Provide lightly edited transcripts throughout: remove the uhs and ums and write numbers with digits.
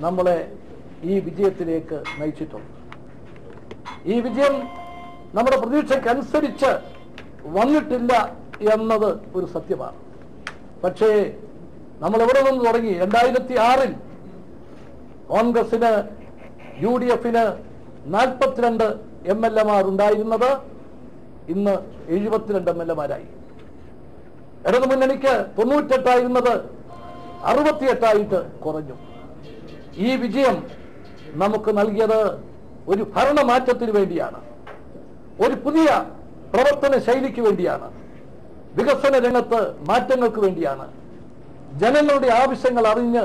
നമ്മളെ ഈ വിജയത്തിലേക്ക് നയിച്ചിട്ടുണ്ട്. ഈ വിജയം നമ്മുടെ പ്രതീക്ഷയ്ക്കനുസരിച്ച് വന്നിട്ടില്ല എന്നത് ഒരു സത്യമാണ്. പക്ഷേ നമ്മൾ എവിടെ നിന്ന് തുടങ്ങി? 2006 കോൺഗ്രസിന് UDF-ന് 42 MLA-മാർ ഉണ്ടായിരുന്നത് ഇന്ന് 72 MLA-മാരായി. ഇടതുമുന്നണിക്ക് 98 ആയിരുന്നത് 68 കുറഞ്ഞു. ഈ വിജയം നമുക്ക് നൽകിയത് ഒരു ഭരണമാറ്റത്തിന് വേണ്ടിയാണ്, ഒരു പുതിയ പ്രവർത്തന ശൈലിക്ക് വേണ്ടിയാണ്, വികസന രംഗത്ത് മാറ്റങ്ങൾക്ക് വേണ്ടിയാണ്, ജനങ്ങളുടെ ആവശ്യങ്ങൾ അറിഞ്ഞ്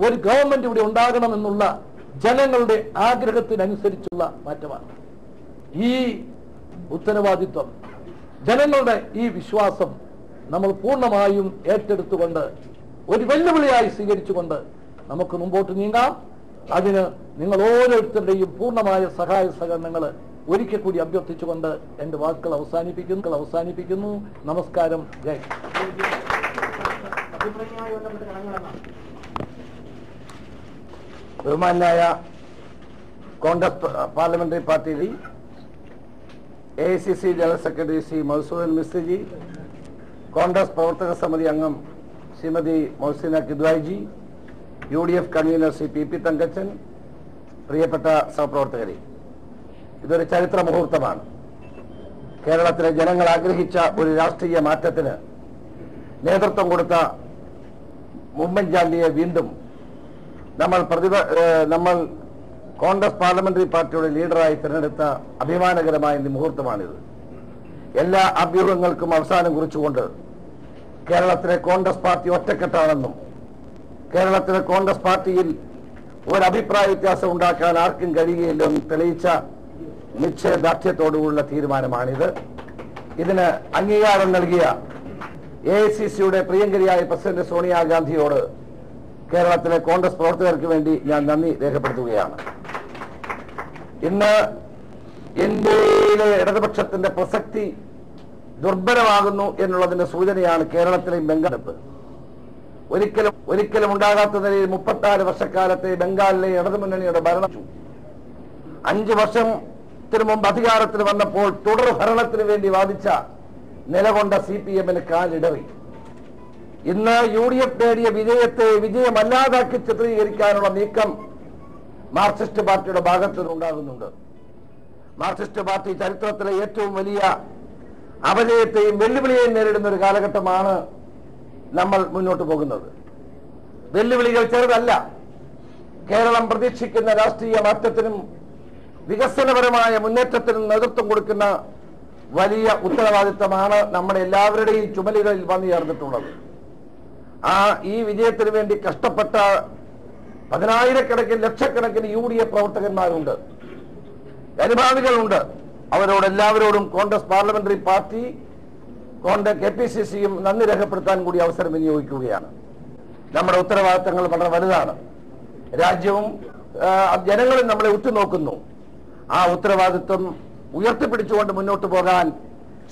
ഒരു ഗവൺമെന്റ് ഇവിടെ ഉണ്ടാകണമെന്നുള്ള ജനങ്ങളുടെ ആഗ്രഹത്തിനനുസരിച്ചുള്ള മാറ്റമാണ്. ഈ ഉത്തരവാദിത്വം, ജനങ്ങളുടെ ഈ വിശ്വാസം നമ്മൾ പൂർണ്ണമായും ഏറ്റെടുത്തുകൊണ്ട് ഒരു വെല്ലുവിളിയായി സ്വീകരിച്ചുകൊണ്ട് നമുക്ക് മുമ്പോട്ട് നീങ്ങാം. അതിന് നിങ്ങൾ ഓരോരുത്തരുടെയും പൂർണ്ണമായ സഹായ സഹകരണങ്ങൾ ഒരിക്കൽ കൂടി അഭ്യർത്ഥിച്ചുകൊണ്ട് എൻ്റെ വാക്കുകൾ അവസാനിപ്പിക്കുന്നു. നമസ്കാരം. ജയ്. ബഹുമാനായ Congress parliamentary party AICC general secretary Shri മൗസൂദ് മിസ്ത്രിജി, കോൺഗ്രസ് പ്രവർത്തക സമിതി അംഗം ശ്രീമതി മൗസിന കിദ്വായിജി, UDF convener Shri PP Thankachan, പ്രിയപ്പെട്ട സഹപ്രവർത്തകരെ, ഇതൊരു ചരിത്ര മുഹൂർത്തമാണ്. കേരളത്തിലെ ജനങ്ങൾ ആഗ്രഹിച്ച ഒരു രാഷ്ട്രീയ മാറ്റത്തിന് നേതൃത്വം കൊടുത്ത ഉമ്മൻചാണ്ടിയെ വീണ്ടും നമ്മൾ കോൺഗ്രസ് പാർലമെന്ററി പാർട്ടിയുടെ ലീഡറായി തിരഞ്ഞെടുത്ത അഭിമാനകരമായ മുഹൂർത്തമാണിത്. എല്ലാ അഭ്യൂഹങ്ങൾക്കും അവസാനം കുറിച്ചുകൊണ്ട് കേരളത്തിലെ കോൺഗ്രസ് പാർട്ടി ഒറ്റക്കെട്ടാണെന്നും കേരളത്തിലെ കോൺഗ്രസ് പാർട്ടിയിൽ ഒരു അഭിപ്രായ വ്യത്യാസം ഉണ്ടാക്കാൻ ആർക്കും കഴിയുകയില്ലെന്നും തെളിയിച്ച നിശ്ചയദാർഢ്യത്തോടുള്ള തീരുമാനമാണിത്. ഇതിന് അംഗീകാരം നൽകിയ AICC-യുടെ പ്രിയങ്കരിയായ പ്രസിഡന്റ് സോണിയാഗാന്ധിയോട് കേരളത്തിലെ കോൺഗ്രസ് പ്രവർത്തകർക്ക് വേണ്ടി ഞാൻ നന്ദി രേഖപ്പെടുത്തുകയാണ്. ഇന്ന് ഇന്ത്യയിലെ ഇടതുപക്ഷത്തിന്റെ പ്രസക്തി ദുർബലമാകുന്നു എന്നുള്ളതിന്റെ സൂചനയാണ് കേരളത്തിലെ ബംഗാളെടുപ്പ്. ഒരിക്കലും ഉണ്ടാകാത്ത നിലയിൽ 34 വർഷക്കാലത്തെ ബംഗാളിലെ ഇടതുമുന്നണിയുടെ ഭരണം 5 വർഷത്തിന് മുമ്പ് അധികാരത്തിൽ വന്നപ്പോൾ തുടർ ഭരണത്തിന് വേണ്ടി വാദിച്ച നിലകൊണ്ട CPM-ന് കാലിടറി. ഇന്ന് UDF നേടിയ വിജയത്തെ വിജയമല്ലാതാക്കി ചിത്രീകരിക്കാനുള്ള നീക്കം മാർക്സിസ്റ്റ് പാർട്ടിയുടെ ഭാഗത്തു നിന്നുണ്ടാകുന്നുണ്ട്. മാർക്സിസ്റ്റ് പാർട്ടി ചരിത്രത്തിലെ ഏറ്റവും വലിയ അപജയത്തെയും വെല്ലുവിളിയെയും നേരിടുന്ന ഒരു കാലഘട്ടമാണ് നമ്മൾ മുന്നോട്ട് പോകുന്നത്. വെല്ലുവിളികൾ ചെറുതല്ല. കേരളം പ്രതീക്ഷിക്കുന്ന രാഷ്ട്രീയ മാറ്റത്തിനും വികസനപരമായ മുന്നേറ്റത്തിനും നേതൃത്വം കൊടുക്കുന്ന വലിയ ഉത്തരവാദിത്തമാണ് നമ്മുടെ എല്ലാവരുടെയും ചുമലുകളിൽ വന്നു ചേർന്നിട്ടുള്ളത്. ഈ വിജയത്തിന് വേണ്ടി കഷ്ടപ്പെട്ട 10,000-കണക്കിന് ലക്ഷക്കണക്കിന് UDF പ്രവർത്തകന്മാരുണ്ട്, അനുഭാവികളുണ്ട്. അവരോടെല്ലാവരോടും കോൺഗ്രസ് പാർലമെന്ററി പാർട്ടി, കോൺഗ്രസ് KPCC-യും നന്ദി രേഖപ്പെടുത്താൻ കൂടി അവസരം വിനിയോഗിക്കുകയാണ്. നമ്മുടെ ഉത്തരവാദിത്തങ്ങൾ വളരെ വലുതാണ്. രാജ്യവും ജനങ്ങളും നമ്മളെ ഉറ്റുനോക്കുന്നു. ആ ഉത്തരവാദിത്വം ഉയർത്തിപ്പിടിച്ചുകൊണ്ട് മുന്നോട്ട് പോകാൻ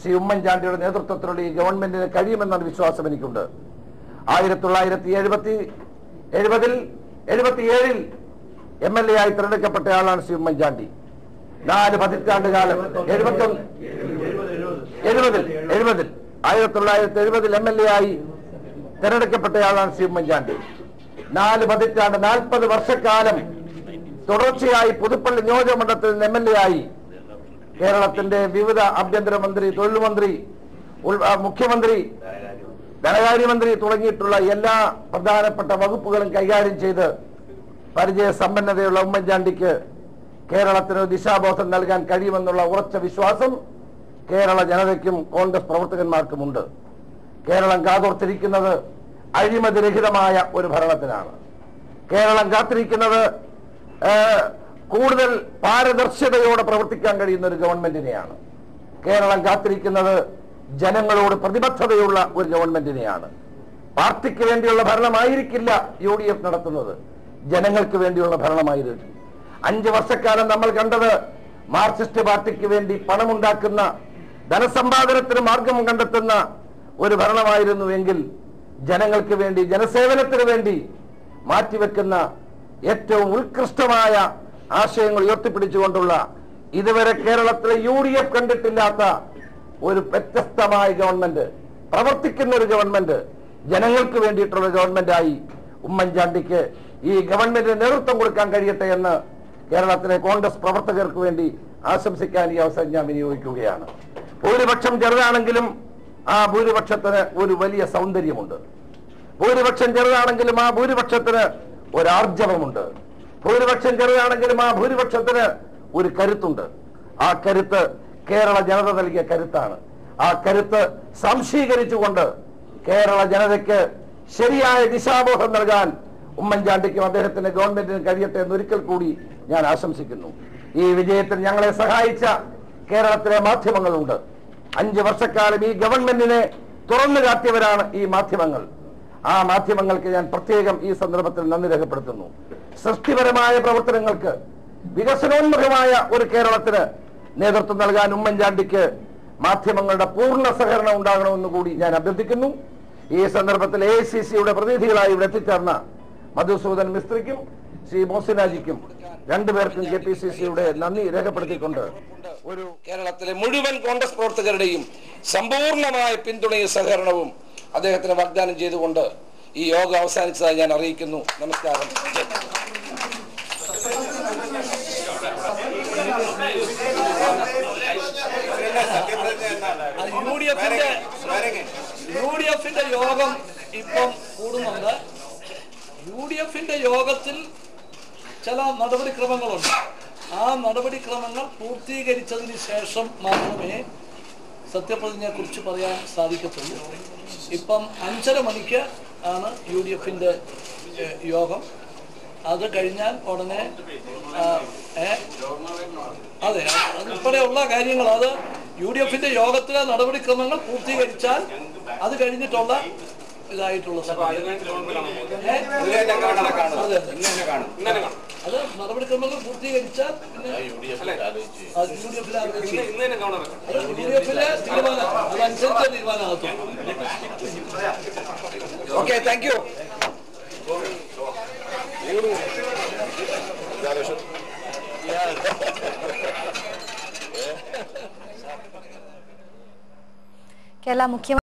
ശ്രീ ഉമ്മൻചാണ്ടിയുടെ നേതൃത്വത്തിലുള്ള ഈ ഗവൺമെന്റിന് കഴിയുമെന്നൊരു വിശ്വാസം എനിക്കുണ്ട്. 1977 MLA ആയി തിരഞ്ഞെടുക്കപ്പെട്ട ആളാണ് ശ്രീ ഉമ്മൻചാണ്ടി. 4 പതിറ്റാണ്ട് കാലം 1970 MLA ആയി തിരഞ്ഞെടുക്കപ്പെട്ടയാളാണ് ശ്രീ ഉമ്മൻചാണ്ടി. 4 പതിറ്റാണ്ട് 40 വർഷക്കാലം തുടർച്ചയായി പുതുപ്പള്ളി നിയോജകമണ്ഡലത്തിൽ MLA ആയി കേരളത്തിന്റെ വിവിധ ആഭ്യന്തരമന്ത്രി, തൊഴിൽ മന്ത്രി, മുഖ്യമന്ത്രി, ധനകാര്യമന്ത്രി തുടങ്ങിയിട്ടുള്ള എല്ലാ പ്രധാനപ്പെട്ട വകുപ്പുകളും കൈകാര്യം ചെയ്ത് പരിചയസമ്പന്നതയുള്ള ഉമ്മൻചാണ്ടിക്ക് കേരളത്തിന് ദിശാബോധം നൽകാൻ കഴിയുമെന്നുള്ള ഉറച്ച വിശ്വാസം കേരള ജനതയ്ക്കും കോൺഗ്രസ് പ്രവർത്തകന്മാർക്കുമുണ്ട്. കേരളം കാതോർത്തിരിക്കുന്നത് അഴിമതിരഹിതമായ ഒരു ഭരണത്തിനാണ്. കേരളം കാത്തിരിക്കുന്നത് കൂടുതൽ പാരദർശിതയോടെ പ്രവർത്തിക്കാൻ കഴിയുന്ന ഒരു ഗവൺമെന്റിനെയാണ്. കേരളം കാത്തിരിക്കുന്നത് ജനങ്ങളോട് പ്രതിബദ്ധതയുള്ള ഒരു ഗവൺമെന്റിനെയാണ്. പാർട്ടിക്ക് വേണ്ടിയുള്ള ഭരണമായിരിക്കില്ല UDF നടത്തുന്നത്, ജനങ്ങൾക്ക് വേണ്ടിയുള്ള ഭരണമായിരിക്കും. 5 വർഷക്കാലം നമ്മൾ കണ്ടത് മാർക്സിസ്റ്റ് പാർട്ടിക്ക് വേണ്ടി പണമുണ്ടാക്കുന്ന, ധനസമ്പാദനത്തിന് മാർഗം കണ്ടെത്തുന്ന ഒരു ഭരണമായിരുന്നുവെങ്കിൽ ജനങ്ങൾക്ക് വേണ്ടി, ജനസേവനത്തിന് വേണ്ടി മാറ്റിവെക്കുന്ന ഏറ്റവും ഉത്കൃഷ്ടമായ ആശയങ്ങൾ ഉയർത്തിപ്പിടിച്ചുകൊണ്ടുള്ള ഇതുവരെ കേരളത്തിലെ UDF കണ്ടിട്ടില്ലാത്ത ഒരു വ്യത്യസ്തമായ ഗവൺമെന്റ്, പ്രവർത്തിക്കുന്ന ഒരു ഗവൺമെന്റ്, ജനങ്ങൾക്ക് വേണ്ടിയിട്ടുള്ള ഗവൺമെന്റായി ഉമ്മൻചാണ്ടിക്ക് ഈ ഗവൺമെന്റിന് നേതൃത്വം കൊടുക്കാൻ കഴിയട്ടെ എന്ന് കേരളത്തിലെ കോൺഗ്രസ് പ്രവർത്തകർക്ക് വേണ്ടി ആശംസിക്കാൻ ഈ അവസരം ഞാൻ വിനിയോഗിക്കുകയാണ്. ഭൂരിപക്ഷം ചെറുതാണെങ്കിലും ആ ഭൂരിപക്ഷത്തിന് ഒരു വലിയ സൗന്ദര്യമുണ്ട്. ഭൂരിപക്ഷം ചെറുതാണെങ്കിലും ആ ഭൂരിപക്ഷത്തിന് ഒരു ആർജവമുണ്ട്. ഭൂരിപക്ഷം ചെറുതാണെങ്കിലും ആ ഭൂരിപക്ഷത്തിന് ഒരു കരുത്തുണ്ട്. ആ കരുത്ത് കേരള ജനത നൽകിയ കരുത്താണ്. ആ കരുത്ത് സംശീകരിച്ചുകൊണ്ട് കേരള ജനതയ്ക്ക് ശരിയായ ദിശാബോധം നൽകാൻ ഉമ്മൻചാണ്ടിക്കും അദ്ദേഹത്തിന്റെ ഗവൺമെന്റിനും കഴിയട്ടെ എന്നൊരിക്കൽ കൂടി ഞാൻ ആശംസിക്കുന്നു. ഈ വിജയത്തിൽ ഞങ്ങളെ സഹായിച്ച കേരളത്തിലെ മാധ്യമങ്ങളുണ്ട്. 5 വർഷക്കാലം ഈ ഗവൺമെന്റിനെ തുറന്നു കാട്ടിയവരാണ് ഈ മാധ്യമങ്ങൾ. ആ മാധ്യമങ്ങൾക്ക് ഞാൻ പ്രത്യേകം ഈ സന്ദർഭത്തിൽ നന്ദി രേഖപ്പെടുത്തുന്നു. സൃഷ്ടിപരമായ പ്രവർത്തനങ്ങൾക്ക്, വികസനോന്മുഖമായ ഒരു കേരളത്തിന് നേതൃത്വം നൽകാൻ ഉമ്മൻചാണ്ടിക്ക് മാധ്യമങ്ങളുടെ പൂർണ്ണ സഹകരണം ഉണ്ടാകണമെന്ന് കൂടി ഞാൻ അഭ്യർത്ഥിക്കുന്നു. ഈ സന്ദർഭത്തിൽ AICCയുടെ പ്രതിനിധികളായി ഇവിടെ എത്തിച്ചേർന്ന മധുസൂദൻ മിസ്ത്രിക്കും ശ്രീ മോസിനാജിക്കും രണ്ടുപേർക്കും KPCCയുടെ നന്ദി രേഖപ്പെടുത്തിക്കൊണ്ട് ഒരു കേരളത്തിലെ മുഴുവൻ കോൺഗ്രസ് പ്രവർത്തകരുടെയും സമ്പൂർണമായ പിന്തുണയും സഹകരണവും അദ്ദേഹത്തിന് വാഗ്ദാനം ചെയ്തുകൊണ്ട് ഈ യോഗം അവസാനിച്ചതായി ഞാൻ അറിയിക്കുന്നു. നമസ്കാരം. UDFന്റെ യോഗം ഇപ്പം കൂടുന്നുണ്ട്. UDFന്റെ യോഗത്തിൽ ചില നടപടിക്രമങ്ങളുണ്ട്. ആ നടപടിക്രമങ്ങൾ പൂർത്തീകരിച്ചതിന് ശേഷം മാത്രമേ സത്യപ്രതിജ്ഞയെ കുറിച്ച് പറയാൻ സാധിക്കത്തുള്ളൂ. ഇപ്പം 5:30 മണിക്ക് ആണ് UDFന്റെ യോഗം. അത് കഴിഞ്ഞാൽ ഉടനെ അതെ, അതുൾപ്പെടെയുള്ള കാര്യങ്ങൾ, അത് UDFന്റെ യോഗത്തിലെ നടപടിക്രമങ്ങൾ പൂർത്തീകരിച്ചാൽ അത് കഴിഞ്ഞിട്ടുള്ള ഇതായിട്ടുള്ള അത് നടപടിക്രമങ്ങൾ പൂർത്തീകരിച്ചാൽ പിന്നെ UDFിലെ തീരുമാനം അതനുസരിച്ച് തീരുമാനമാകത്തുള്ളൂ. Okay, thank you. കേരള മുഖ്യമന്ത്രി